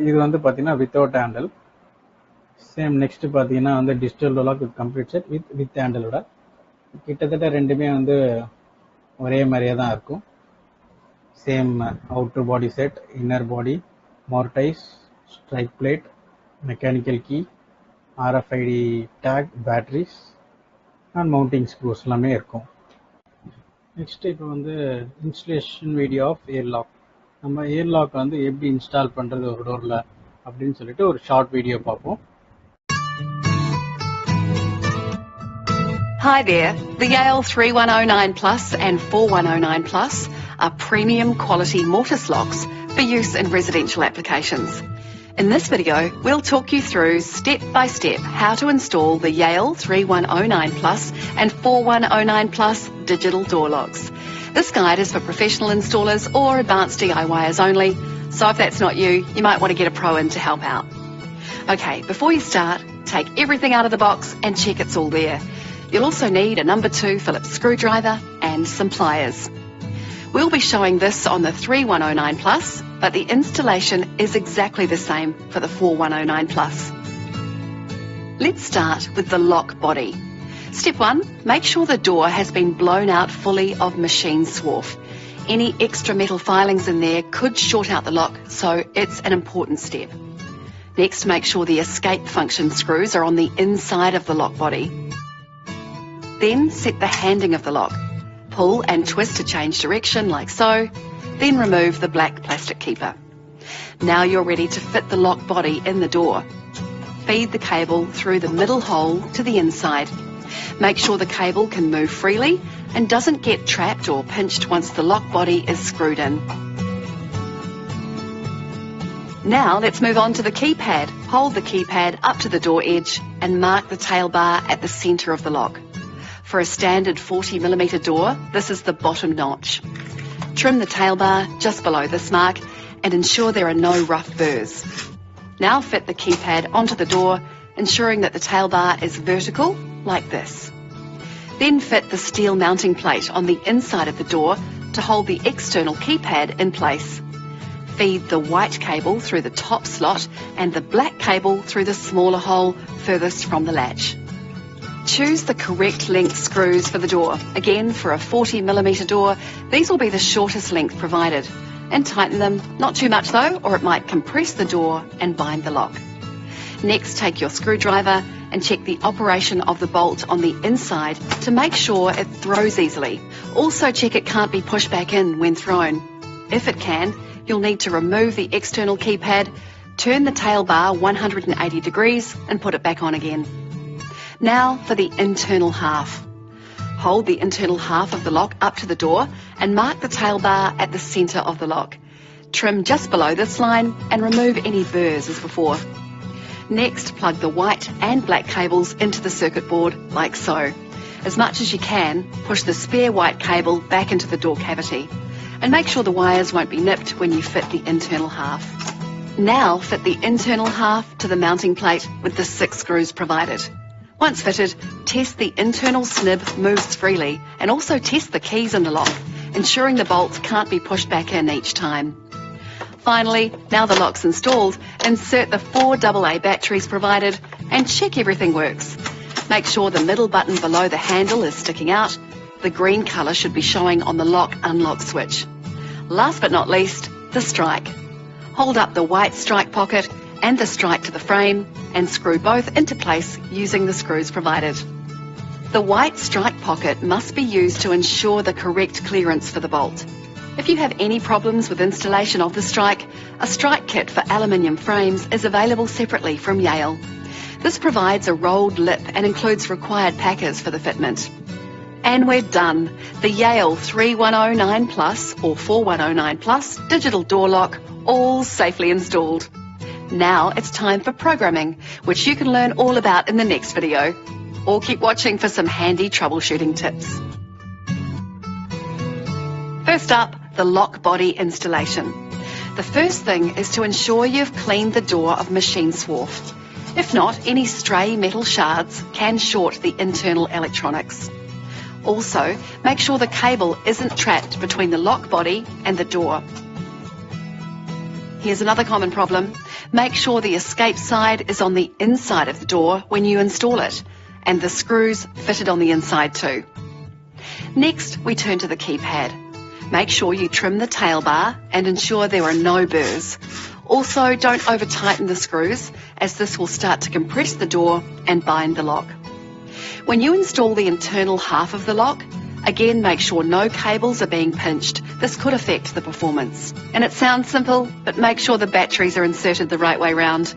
இது வந்து பார்த்தீங்கன்னா வித்தவுட் ஹேண்டில். சேம் நெக்ஸ்ட் பார்த்தீங்கன்னா வந்து digital lock with complete set with ஹேண்டிலோட. கிட்டத்தட்ட ரெண்டுமே வந்து ஒரே மாதிரியே தான் இருக்கும். Same outer body set, inner body, mortise, strike plate, mechanical key, RFID tag, batteries and mounting screws எல்லாமே இருக்கும். நெக்ஸ்ட் இப்போ வந்து installation video of air lock. நம்ம ஏர் லாக் வந்து எப்படி இன்ஸ்டால் பண்ணுறது ஒரு டோரில் அப்படின்னு சொல்லிட்டு ஒரு ஷார்ட் வீடியோ பார்ப்போம். Hi there. The Yale 3109 Plus and 4109 Plus are premium quality mortise locks for use in residential applications. In this video, we'll talk you through step by step how to install the Yale 3109 Plus and 4109 Plus digital door locks. This guide is for professional installers or advanced DIYers only, so if that's not you, you might want to get a pro in to help out. Okay, before you start, take everything out of the box and check it's all there. You'll also need a number 2 Phillips screwdriver and some pliers. We'll be showing this on the 3109 Plus, but the installation is exactly the same for the 4109 Plus. Let's start with the lock body. Step 1, make sure the door has been blown out fully of machine swarf. Any extra metal filings in there could short out the lock, so it's an important step. Next, make sure the escape function screws are on the inside of the lock body. Then set the handing of the lock. Pull and twist to change direction like so, then remove the black plastic keeper. Now you're ready to fit the lock body in the door. Feed the cable through the middle hole to the inside. Make sure the cable can move freely and doesn't get trapped or pinched once the lock body is screwed in. Now let's move on to the keypad. Hold the keypad up to the door edge and mark the tail bar at the centre of the lock. For a standard 40mm door, this is the bottom notch. Trim the tail bar just below this mark and ensure there are no rough burrs. Now fit the keypad onto the door, ensuring that the tail bar is vertical, like this. Then fit the steel mounting plate on the inside of the door to hold the external keypad in place. Feed the white cable through the top slot and the black cable through the smaller hole furthest from the latch. Choose the correct length screws for the door. Again, for a 40mm door, these will be the shortest length provided. And tighten them, not too much though, or it might compress the door and bind the lock. Next, take your screwdriver and check the operation of the bolt on the inside to make sure it throws easily. Also check it can't be pushed back in when thrown. If it can, you'll need to remove the external keypad, turn the tail bar 180 degrees and put it back on again. Now for the internal half. Hold the internal half of the lock up to the door and mark the tail bar at the centre of the lock. Trim just below this line and remove any burrs as before. Next, plug the white and black cables into the circuit board like so. As much as you can, push the spare white cable back into the door cavity. And make sure the wires won't be nipped when you fit the internal half. Now fit the internal half to the mounting plate with the 6 screws provided. Once fitted, test the internal snib moves freely and also test the keys in the lock, ensuring the bolts can't be pushed back in each time. Finally, now the lock's installed, insert the 4 AA batteries provided and check everything works. Make sure the middle button below the handle is sticking out. The green colour should be showing on the lock-unlock switch. Last but not least, the strike. Hold up the white strike pocket and the strike to the frame and screw both into place using the screws provided. The white strike pocket must be used to ensure the correct clearance for the bolt. If you have any problems with installation of the strike, a strike kit for aluminium frames is available separately from Yale. This provides a rolled lip and includes required packers for the fitment. And we're done. The Yale 3109 Plus or 4109 Plus digital door lock, all safely installed. Now it's time for programming, which you can learn all about in the next video. Or keep watching for some handy troubleshooting tips. First up, the lock body installation. The first thing is to ensure you've cleaned the door of machine swarf. If not, any stray metal shards can short the internal electronics. Also, make sure the cable isn't trapped between the lock body and the door. Here's another common problem. Make sure the escape side is on the inside of the door when you install it, and the screws fitted on the inside too. Next, we turn to the keypad. Make sure you trim the tail bar and ensure there are no burrs. Also, don't over-tighten the screws, as this will start to compress the door and bind the lock. When you install the internal half of the lock, again make sure no cables are being pinched. This could affect the performance. And it sounds simple, but make sure the batteries are inserted the right way round.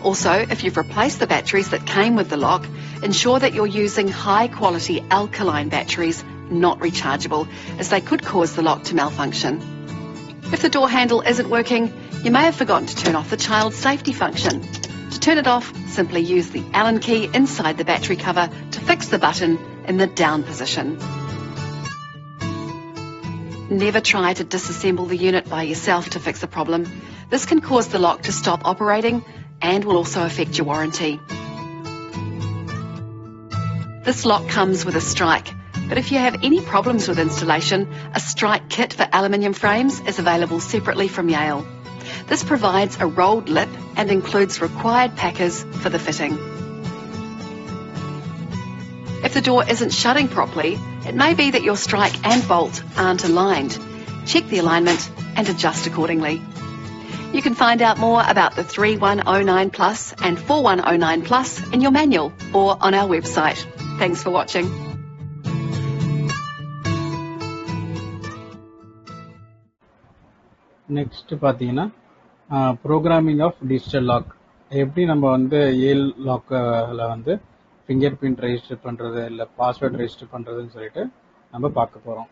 Also, if you've replaced the batteries that came with the lock, ensure that you're using high-quality alkaline batteries, not rechargeable, as they could cause the lock to malfunction. If the door handle isn't working, you may have forgotten to turn off the child safety function. To turn it off, simply use the Allen key inside the battery cover to fix the button in the down position. Never try to disassemble the unit by yourself to fix a problem. This can cause the lock to stop operating and will also affect your warranty. This lock comes with a strike, but if you have any problems with installation, a strike kit for aluminium frames is available separately from Yale. This provides a rolled lip and includes required packers for the fitting. If the door isn't shutting properly, it may be that your strike and bolt aren't aligned. Check the alignment and adjust accordingly. You can find out more about the 3109 Plus and 4109 Plus in your manual or on our website. Thanks for watching. Next பார்த்தீங்கன்னா programming of digital lock. எப்படி நம்ம வந்து ஏல் லாக்கில் வந்து finger print register பண்ணுறது இல்லை password register பண்ணுறதுன்னு சொல்லிட்டு நம்ம பார்க்க போகிறோம்.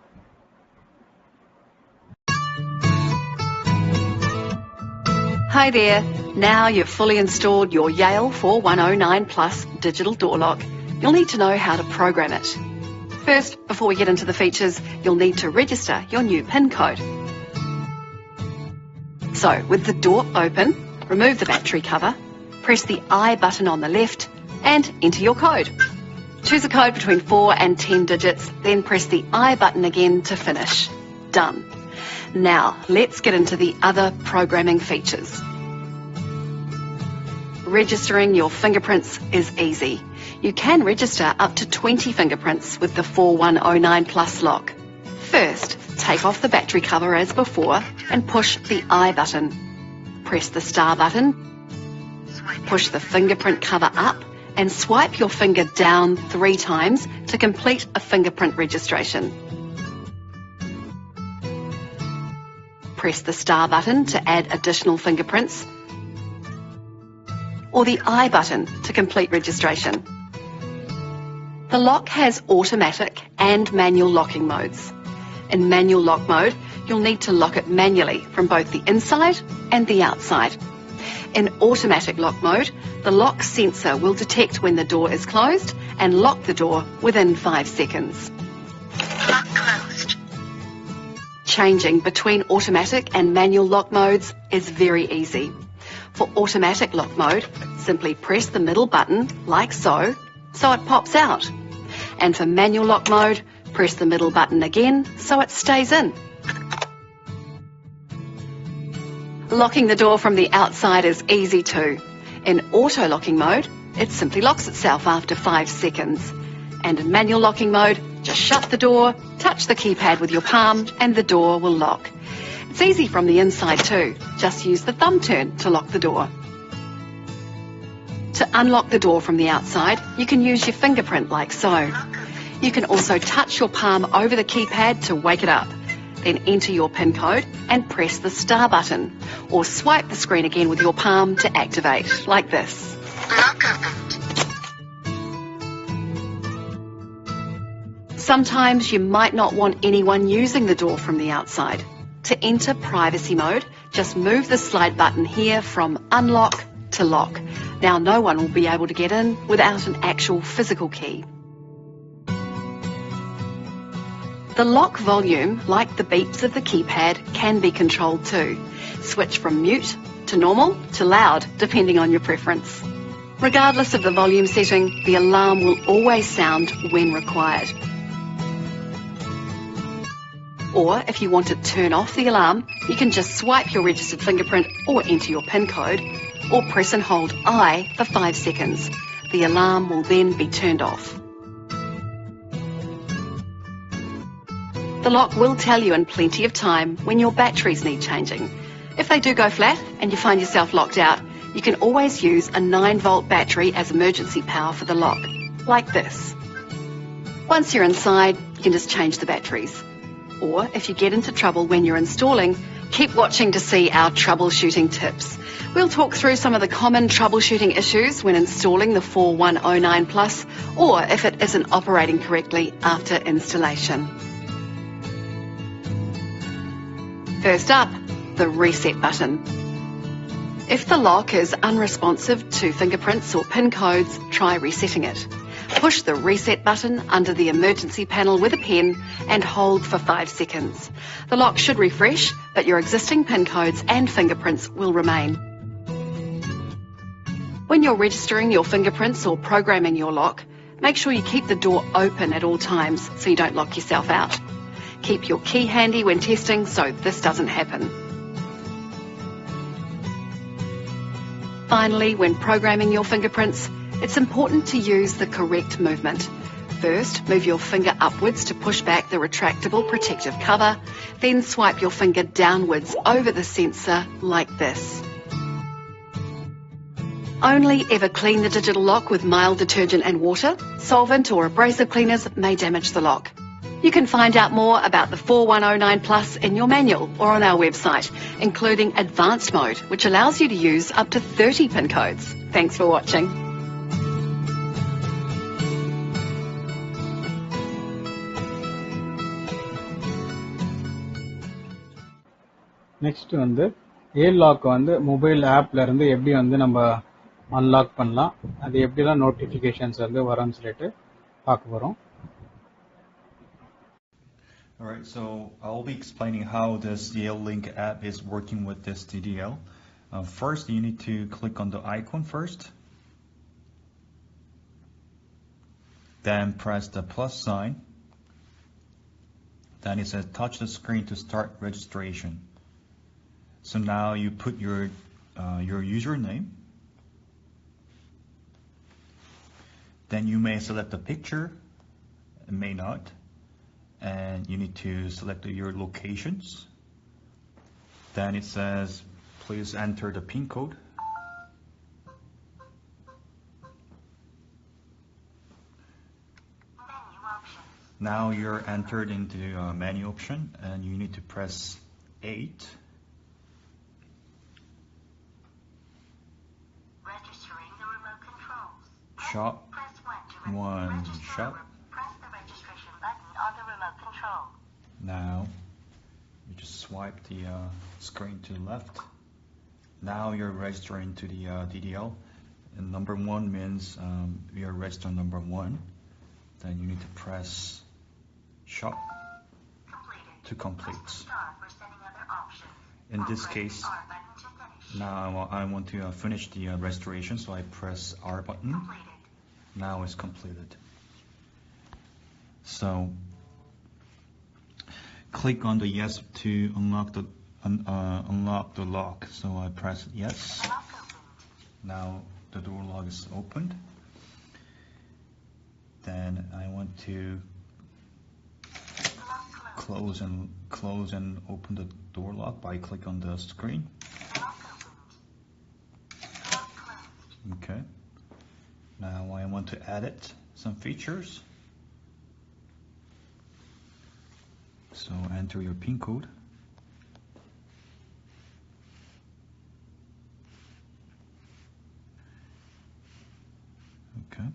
Hi there. Now you've fully installed your Yale 4109 Plus digital door lock, you'll need to know how to program it. First, before we get into the features, you'll need to register your new PIN code. So, with the door open, remove the battery cover, press the I button on the left, and enter your code. Choose a code between 4 and 10 digits, then press the I button again to finish. Done. Now, let's get into the other programming features. Registering your fingerprints is easy. You can register up to 20 fingerprints with the 4109 Plus lock. First, take off the battery cover as before and push the I button. Press the star button, push the fingerprint cover up and swipe your finger down 3 times to complete a fingerprint registration. Press the star button to add additional fingerprints, or the I button to complete registration. The lock has automatic and manual locking modes. In manual lock mode, you'll need to lock it manually from both the inside and the outside. In automatic lock mode, the lock sensor will detect when the door is closed and lock the door within 5 seconds. Lock closed. Changing between automatic and manual lock modes is very easy. For automatic lock mode, simply press the middle button like so it pops out. And for manual lock mode, press the middle button again so it stays in. Locking the door from the outside is easy too. In auto locking mode, it simply locks itself after 5 seconds. And in manual locking mode, just shut the door, touch the keypad with your palm and the door will lock. It's easy from the inside too. Just use the thumb turn to lock the door. To unlock the door from the outside, you can use your fingerprint like so. You can also touch your palm over the keypad to wake it up. Then enter your PIN code and press the star button, or swipe the screen again with your palm to activate, like this. Lock opened. Sometimes you might not want anyone using the door from the outside. To enter privacy mode, just move the slide button here from unlock to lock. Now no one will be able to get in without an actual physical key. The lock volume, like the beeps of the keypad, can be controlled too. Switch from mute to normal to loud, depending on your preference. Regardless of the volume setting, the alarm will always sound when required. Or if you want to turn off the alarm, you can just swipe your registered fingerprint or enter your PIN code, or press and hold I for 5 seconds. The alarm will then be turned off. The lock will tell you in plenty of time when your batteries need changing. If they do go flat and you find yourself locked out, you can always use a 9-volt battery as emergency power for the lock, like this. Once you're inside, you can just change the batteries. Or if you get into trouble when you're installing, keep watching to see our troubleshooting tips. We'll talk through some of the common troubleshooting issues when installing the 4109 Plus, or if it isn't operating correctly after installation. First up, the reset button. If the lock is unresponsive to fingerprints or PIN codes, try resetting it. Push the reset button under the emergency panel with a pen and hold for 5 seconds. The lock should refresh, but your existing PIN codes and fingerprints will remain. When you're registering your fingerprints or programming your lock, make sure you keep the door open at all times so you don't lock yourself out. Keep your key handy when testing so this doesn't happen. Finally, when programming your fingerprints, it's important to use the correct movement. First, move your finger upwards to push back the retractable protective cover, then swipe your finger downwards over the sensor like this. Only ever clean the digital lock with mild detergent and water. Solvent or abrasive cleaners may damage the lock. You can find out more about the 4109 Plus in your manual or on our website, including Advanced Mode, which allows you to use up to 30 PIN codes. Thanks for watching. Next வந்து ஏல் lock வந்து mobile ஆப்ல இருந்து எப்படி வந்து நம்ம unlock பண்ணலாம், அது எப்படிலாம் நோட்டிஃபிகேஷன்ஸ் வந்து வரும்னு சொல்லிட்டு பார்க்க போகிறோம். Alright, so I'll be explaining how this Yale Link app is working with this DDL. First, you need to click on the icon first. Then press the plus sign. Then it says touch the screen to start registration. So now you put your username. Then you may select a picture, may not. And you need to select your locations. Then it says please enter the PIN code. Menu options. Now you're entered into menu option and you need to press 8. Registering the remote controls. Shop Press 1 to one register. shop. Press the registration button on the remote control. Now you just swipe the screen to the left. Now you're registering to the DDL. And number 1 means you're registered number 1. Then you need to press shop Completed. to complete. Press the star for setting other options. In Or this press case, the R button to finish. now I want to finish the registration, so I press R button. Completed. Now it's completed. So click on the yes to unlock the lock. So I press yes. Lock opened. Now the door lock is opened. Then I want to Lock closed. close and open the door lock by click on the screen. Lock opened. Lock closed. Okay. Now I want to edit some features. So enter your PIN code. Okay.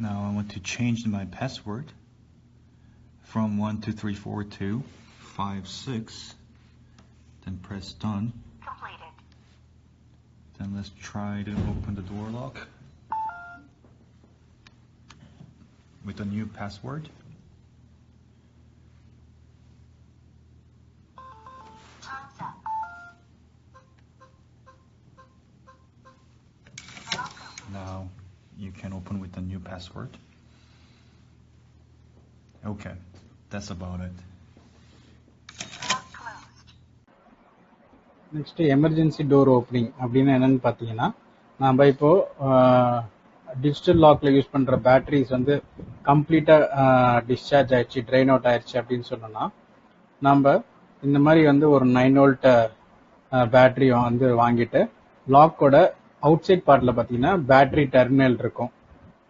Now I want to change my password from 123426. Then press done. Completed. Then let's try to open the door lock with a new password. Time's up. Lock opened. Now you can open with a new password. Okay, that's about it. Lock closed. Next emergency door opening அப்படின்னு என்னன்னு பார்த்தீங்கன்னா, நம்ம இப்போ digital லாக்ல use பண்ற batteries வந்து கம்ப்ளீட்டா discharge ஆயிடுச்சு, drain out ஆயிடுச்சு அப்படின்னு சொன்னோம்னா, நம்ம இந்த மாதிரி வந்து ஒரு 9 வோல்ட் பேட்டரி வந்து வாங்கிட்டு லாக்கோட அவுட் சைட் பார்ட்ல பார்த்தீங்கன்னா பேட்டரி டெர்மினல் இருக்கும்.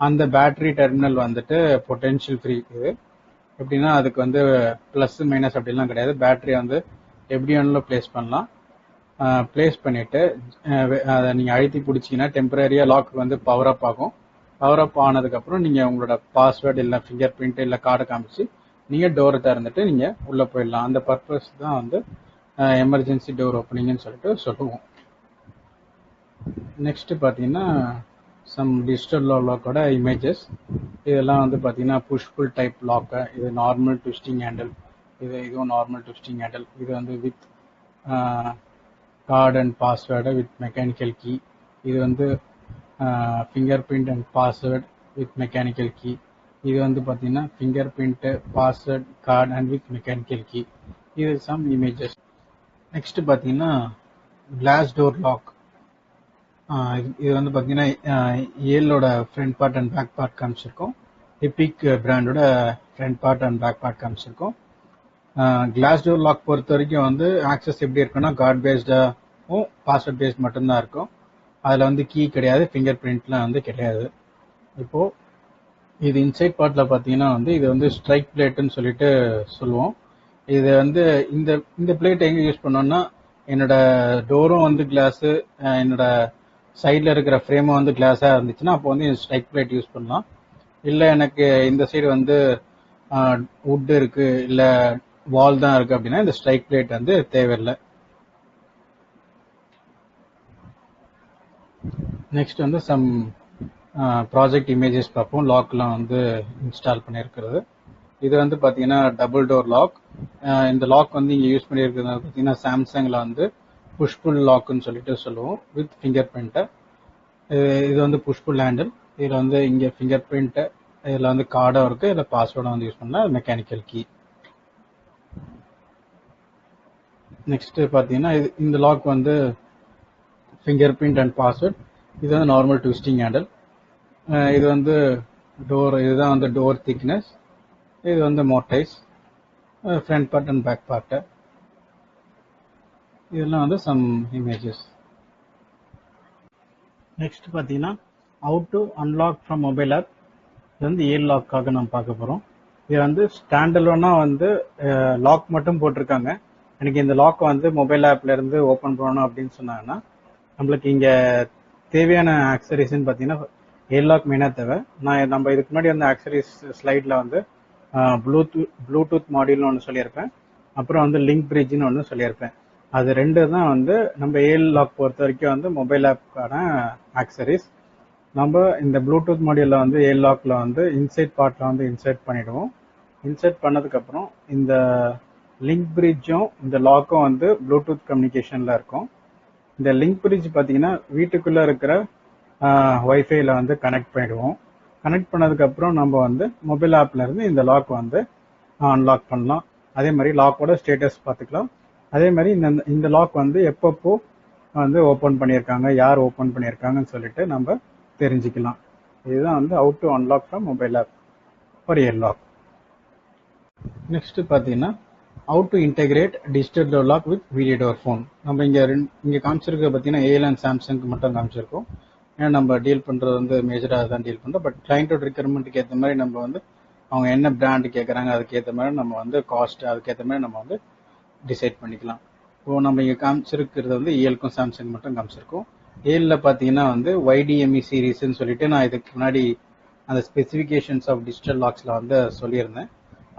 அந்த பேட்டரி டெர்மினல் வந்துட்டு பொட்டென்ஷியல் ஃப்ரீ இருக்குது. எப்படின்னா அதுக்கு வந்து ப்ளஸ் மைனஸ் அப்படிலாம் கிடையாது. பேட்டரி வந்து எப்படி வேணாலும் பிளேஸ் பண்ணலாம். பிளேஸ் பண்ணிட்டு அதை நீங்கள் அழுத்தி பிடிச்சிங்கன்னா டெம்பரரியாக லாக் வந்து பவர் அப் ஆகும். பவர் அப் ஆனதுக்கப்புறம் நீங்கள் உங்களோட பாஸ்வேர்டு இல்லை ஃபிங்கர் பிரிண்ட் இல்லை கார்டை காமிச்சு நீங்கள் டோரை திறந்துட்டு நீங்கள் உள்ளே போயிடலாம். அந்த பர்பஸ் தான் வந்து எமர்ஜென்சி டோர் ஓப்பனிங்னு சொல்லிட்டு சொல்லுவோம். நெக்ஸ்ட் பார்த்தீங்கன்னா சம் டிஜிட்டல் லாக்கோட இமேஜஸ். இதெல்லாம் வந்து பார்த்தீங்கன்னா புஷ்ஃபுல் டைப் லாக்கு, இது நார்மல் ட்விஸ்டிங் ஹேண்டில், இதுவும் நார்மல் ட்விஸ்டிங் ஹேண்டில். இது வந்து with card and password with mechanical key. இது வந்து fingerprint and password with mechanical key. இது வந்து பார்த்தீங்கன்னா fingerprint, password, card and with mechanical key. இது சம் இமேஜஸ். நெக்ஸ்ட் பார்த்தீங்கன்னா கிளாஸ் டோர் லாக். இது வந்து பார்த்தீங்கன்னா ஏலோட front part and back part காமிச்சிருக்கோம். எபிக் பிராண்டோட front part and back part காமிச்சிருக்கோம். Class door lock பொறுத்த வரைக்கும் வந்து ஆக்சஸ் எப்படி இருக்குன்னா கார்ட் பேஸ்டாகவும் பாஸ்வேர்ட் பேஸ்ட் மட்டும்தான் இருக்கும். அதில் வந்து கீ கிடையாது, ஃபிங்கர் பிரிண்ட்லாம் வந்து கிடையாது. இப்போது இது இன்சைட் பார்ட்டில் பார்த்தீங்கன்னா வந்து இது வந்து ஸ்ட்ரைக் பிளேட்டுன்னு சொல்லிட்டு சொல்லுவோம். இது வந்து இந்த இந்த பிளேட் எங்கே யூஸ் பண்ணோம்னா, என்னோட டோரும் வந்து கிளாஸு, என்னோட சைடில் இருக்கிற ஃப்ரேமும் வந்து கிளாஸாக இருந்துச்சுன்னா அப்போ வந்து ஸ்ட்ரைக் பிளேட் யூஸ் பண்ணலாம். இல்லை எனக்கு இந்த சைடு வந்து வுட் இருக்கு, இல்லை வால் தான் இருக்கு அப்படின்னா இந்த ஸ்ட்ரைக் பிளேட் வந்து தேவையில்லை. நெக்ஸ்ட் வந்து சம் ப்ராஜெக்ட் இமேஜஸ் பார்ப்போம். லாக்லாம் வந்து இன்ஸ்டால் பண்ணியிருக்கிறது. இது வந்து பார்த்தீங்கன்னா டபுள் டோர் லாக். இந்த லாக் வந்து இங்கே யூஸ் பண்ணியிருக்கிறது பார்த்தீங்கன்னா சாம்சங்கில் வந்து புஷ்புல் லாக்குன்னு சொல்லிட்டு சொல்லுவோம், வித் ஃபிங்கர் பிரிண்ட்டை. இது வந்து புஷ்புல் ஹேண்டில். இதில் வந்து இங்கே ஃபிங்கர் பிரிண்ட்டு, இதில் வந்து கார்டும் இருக்குது, இதில் பாஸ்வேர்டும் வந்து யூஸ் பண்ணலாம், மெக்கானிக்கல் கீ. நெக்ஸ்ட்டு பார்த்தீங்கன்னா இந்த லாக் வந்து ஃபிங்கர் பிரிண்ட் அண்ட் பாஸ்வேர்ட். இது வந்து நார்மல் ட்விஸ்டிங் ஹேண்டில். இது வந்து டோர், இதுதான் வந்து டோர் திக்னஸ். இது வந்து mortise, front part and back part. இதெல்லாம் வந்து சம் இமேஜஸ். நெக்ஸ்ட் பார்த்தீங்கன்னா how to unlock from mobile app. இது வந்து ஏல் லாக்காக நம்ம பார்க்க போகிறோம். இது வந்து ஸ்டாண்டலோனாக வந்து லாக் மட்டும் போட்டிருக்காங்க. எனக்கு இந்த லாக் வந்து மொபைல் ஆப்லேருந்து ஓப்பன் பண்ணணும் அப்படின்னு சொன்னாங்கன்னா நம்மளுக்கு இங்கே தேவையான ஆக்சரிஸ்ன்னு பார்த்தீங்கன்னா ஏல் லாக் மெயினாக தேவை. நம்ம இதுக்கு முன்னாடி வந்து ஆக்சரிஸ் ஸ்லைடில் வந்து ப்ளூடூத் மாடியூல்னு ஒன்று சொல்லியிருப்பேன், அப்புறம் வந்து லிங்க் பிரிட்ஜ்னு ஒன்று சொல்லியிருப்பேன். அது ரெண்டு தான் வந்து நம்ம ஏல் லாக் பொறுத்த வரைக்கும் வந்து மொபைல் ஆப்புக்கான ஆக்சரிஸ். நம்ம இந்த ப்ளூடூத் மாடியூலில் வந்து ஏல் லாக்கில் வந்து இன்சைட் பார்ட்டில் வந்து இன்சர்ட் பண்ணிவிடுவோம். இன்சர்ட் பண்ணதுக்கப்புறம் இந்த லிங்க் பிரிட்ஜும் இந்த லாக்கும் வந்து ப்ளூடூத் கம்யூனிகேஷனில் இருக்கும். இந்த லிங்க் பிரிட்ஜ் பார்த்தீங்கன்னா வீட்டுக்குள்ளே இருக்கிற ஒய்ஃபைல வந்து கனெக்ட் பண்ணிடுவோம். கனெக்ட் பண்ணதுக்கப்புறம் நம்ம வந்து மொபைல் ஆப்லேருந்து இந்த லாக் வந்து அன்லாக் பண்ணலாம். அதே மாதிரி லாக்கோட ஸ்டேட்டஸ் பார்த்துக்கலாம். அதே மாதிரி இந்த லாக் வந்து எப்பப்போ வந்து ஓப்பன் பண்ணியிருக்காங்க, யார் ஓப்பன் பண்ணியிருக்காங்கன்னு சொல்லிட்டு நம்ம தெரிஞ்சுக்கலாம். இதுதான் வந்து how to unlock from mobile app for Yale lock. Next பார்த்தீங்கன்னா how to integrate digital door lock with video door phone. நம்ம இங்கே காமிச்சிருக்க பார்த்தீங்கன்னா ஏல் அண்ட் சாம்சங்க்கு மட்டும் காமிச்சிருக்கோம். ஏன்னா நம்ம டீல் பண்ணுறது வந்து மேஜராக தான் டீல் பண்ணுறோம். பட் கிளைண்ட்டோட ரிக்யர்மெண்ட்டுக்கு ஏற்ற மாதிரி நம்ம வந்து அவங்க என்ன பிராண்டு கேட்குறாங்க அதுக்கேற்ற மாதிரி நம்ம வந்து காஸ்ட் அதுக்கேற்ற மாதிரி நம்ம வந்து டிசைட் பண்ணிக்கலாம். இப்போ நம்ம இங்கே காமிச்சிருக்கிறது வந்து ஏலுக்கும் சாம்சங் மட்டும் காமிச்சிருக்கோம். ஏலில் பார்த்தீங்கன்னா வந்து YDME சீரீஸ்ன்னு சொல்லிட்டு நான் இதுக்கு முன்னாடி அந்த ஸ்பெசிஃபிகேஷன்ஸ் ஆஃப் டிஜிட்டல் லாக்ஸில் வந்து சொல்லியிருந்தேன்.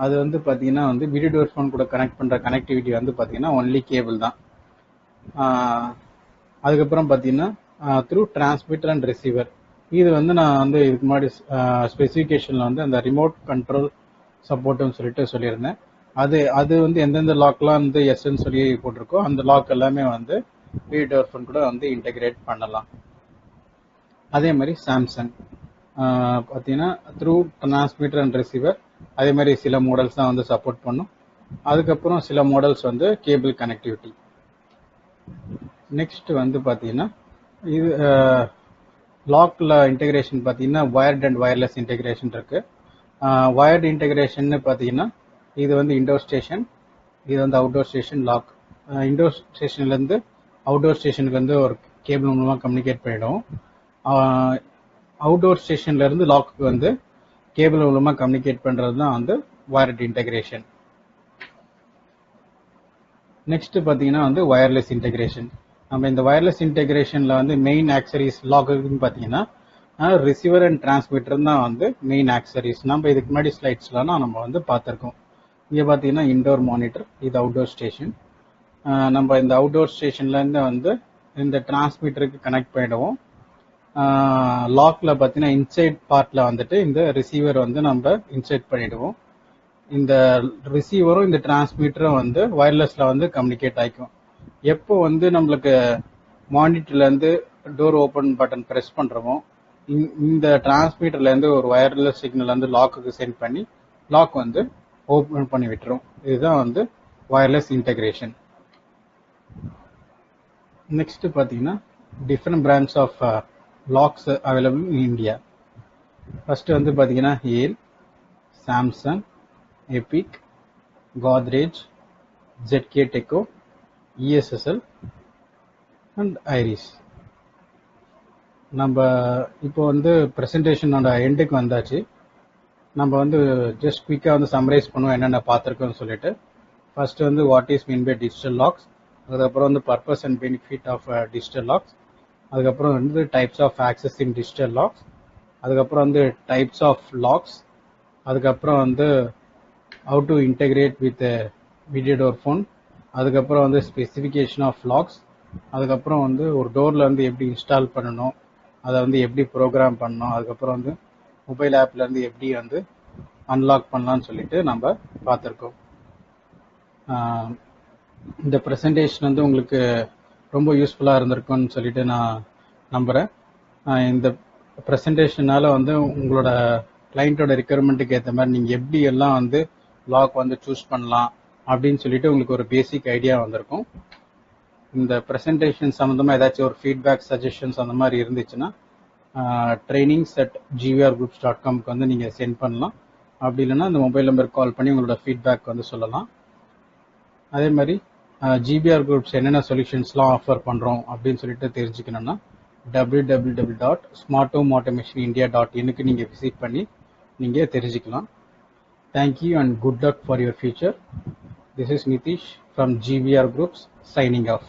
அது வந்து பார்த்தீங்கன்னா வந்து வீடியோ டோர் ஃபோன் கூட கனெக்ட் பண்ணுற கனெக்டிவிட்டி வந்து பார்த்தீங்கன்னா ஒன்லி கேபிள் தான். அதுக்கப்புறம் பார்த்தீங்கன்னா த்ரூ டிரான்ஸ்மிட்டர் அண்ட் ரிசீவர். இது வந்து நான் வந்து இதுக்கு முன்னாடி ஸ்பெசிஃபிகேஷனில் வந்து அந்த ரிமோட் கண்ட்ரோல் சப்போர்ட்டுன்னு சொல்லிட்டு சொல்லியிருந்தேன். அது வந்து எந்தெந்த லாக்லாம் வந்து எஸ்ன்னு சொல்லி போட்டிருக்கோ அந்த லாக் எல்லாமே வந்து வீடியோ டோர் ஃபோன் கூட வந்து இன்டெகிரேட் பண்ணலாம். அதே மாதிரி சாம்சங் பார்த்தீங்கன்னா த்ரூ டிரான்ஸ்மிட்டர் அண்ட் ரிசீவர் அதே மாதிரி சில மாடல்ஸ் தான் வந்து சப்போர்ட் பண்ணும். அதுக்கப்புறம் சில மாடல்ஸ் வந்து கேபிள் கனெக்டிவிட்டி. நெக்ஸ்ட் வந்து பார்த்தீங்கன்னா இது லாக்ல இன்டெகிரேஷன் பார்த்தீங்கன்னா வயர்ட் அண்ட் வயர்லெஸ் இன்டெகிரேஷன் இருக்கு. வயர்டு இன்டெகிரேஷன் பார்த்தீங்கன்னா இது வந்து இன்டோர் ஸ்டேஷன், இது வந்து அவுட்டோர் ஸ்டேஷன் லாக். இன்டோர் ஸ்டேஷன்லேருந்து அவுட்டோர் ஸ்டேஷனுக்கு வந்து ஒரு கேபிள் மூலமாக கம்யூனிகேட் பண்ணிடும். அவுட்டோர் ஸ்டேஷன்லேருந்து லாக்கு வந்து கேபிள் மூலமாக கம்யூனிகேட் பண்ணுறது தான் வந்து வயர்டு இன்டெகிரேஷன். நெக்ஸ்ட் பார்த்தீங்கன்னா வந்து வயர்லெஸ் இன்டெகிரேஷன். நம்ம இந்த வயர்லெஸ் இன்டெகிரேஷனில் வந்து மெயின் ஆக்சரிஸ் லாக்குன்னு பார்த்தீங்கன்னா ரிசீவர் அண்ட் டிரான்ஸ்மிட்டர் தான் வந்து மெயின் ஆக்சரிஸ். நம்ம இதுக்கு முன்னாடி ஸ்லைட்ஸ்லாம் நம்ம வந்து பார்த்துருக்கோம். இங்கே பார்த்தீங்கன்னா இன்டோர் மானிட்டர், இது அவுட்டோர் ஸ்டேஷன். நம்ம இந்த அவுட்டோர் ஸ்டேஷன்லேருந்து வந்து இந்த டிரான்ஸ்மிட்டருக்கு கனெக்ட் பண்ணிடுவோம். லாக்கில் பார்த்தீங்கன்னா இன்சைட் பார்ட்டில் வந்துட்டு இந்த ரிசீவர் வந்து நம்ம இன்சைட் பண்ணிடுவோம். இந்த ரிசீவரும் இந்த டிரான்ஸ்மிட்டரும் வந்து வயர்லெஸில் வந்து கம்யூனிகேட் ஆகிக்கும். எப்போ வந்து நம்மளுக்கு மானிட்டர்லேருந்து டோர் ஓப்பன் பட்டன் ப்ரெஸ் பண்ணுறோமோ இந்த டிரான்ஸ்மிட்டர்லேருந்து ஒரு வயர்லெஸ் சிக்னல் வந்து லாக்குக்கு சென்ட் பண்ணி லாக் வந்து ஓப்பன் பண்ணி விட்டுரும். இதுதான் வந்து வயர்லெஸ் இன்டெகிரேஷன். நெக்ஸ்ட் பார்த்தீங்கன்னா different brands of locks available in India. First வந்து பார்த்தீங்கன்னா Yale, Samsung, Epic, Godrej, ZK Teco, ESSL and Iris. நம்ம இப்போ வந்து ப்ரெசன்டேஷனோட எண்டுக்கு வந்தாச்சு. நம்ம வந்து ஜஸ்ட் குயிக்காக வந்து சம்மரைஸ் பண்ணுவோம் என்னென்ன பார்த்துருக்கோம்னு சொல்லிட்டு. ஃபர்ஸ்ட் வந்து what is mean by digital locks, அதுக்கப்புறம் வந்து purpose and benefit of digital locks, அதுக்கப்புறம் வந்து types of access in digital locks, அதுக்கப்புறம் வந்து டைப்ஸ் ஆஃப் லாக்ஸ், அதுக்கப்புறம் வந்து how to integrate with video door phone, அதுக்கப்புறம் வந்து ஸ்பெசிஃபிகேஷன் ஆஃப் லாக்ஸ், அதுக்கப்புறம் வந்து ஒரு டோரில் வந்து எப்படி இன்ஸ்டால் பண்ணணும், அதை வந்து எப்படி ப்ரோக்ராம் பண்ணணும், அதுக்கப்புறம் வந்து மொபைல் ஆப்லேருந்து எப்படி வந்து அன்லாக் பண்ணலான்னு சொல்லிட்டு நம்ம பார்த்துருக்கோம். இந்த ப்ரெசன்டேஷன் வந்து உங்களுக்கு ரொம்ப யூஸ்ஃபுல்லாக இருந்திருக்கும்னு சொல்லிட்டு நான் நம்புகிறேன். இந்த ப்ரெசன்டேஷனால் வந்து உங்களோட கிளைண்ட்டோட ரெக்யர்மெண்ட்டுக்கு ஏற்ற மாதிரி நீங்கள் எப்படி எல்லாம் வந்து லாக் வந்து சூஸ் பண்ணலாம் அப்படின்னு சொல்லிட்டு உங்களுக்கு ஒரு பேசிக் ஐடியா வந்திருக்கும். இந்த ப்ரெசன்டேஷன் சம்மந்தமாக ஏதாச்சும் ஒரு ஃபீட்பேக் சஜஷன்ஸ் அந்த மாதிரி இருந்துச்சுன்னா trainings@gvrgroups.com வந்து நீங்கள் சென்ட் பண்ணலாம். அப்படி இல்லைன்னா அந்த மொபைல் நம்பருக்கு கால் பண்ணி உங்களோட ஃபீட்பேக் வந்து சொல்லலாம். அதே மாதிரி ஜிபிஆர் குரூப்ஸ் என்னென்ன சொல்யூஷன்ஸ்லாம் ஆஃபர் பண்ணுறோம் அப்படின்னு சொல்லிட்டு தெரிஞ்சுக்கணுன்னா www.smarthomautomationindia.in நீங்கள் விசிட் பண்ணி நீங்கள் தெரிஞ்சுக்கலாம். Thank you and good luck for your future. This is Nitish from GVR Groups signing off.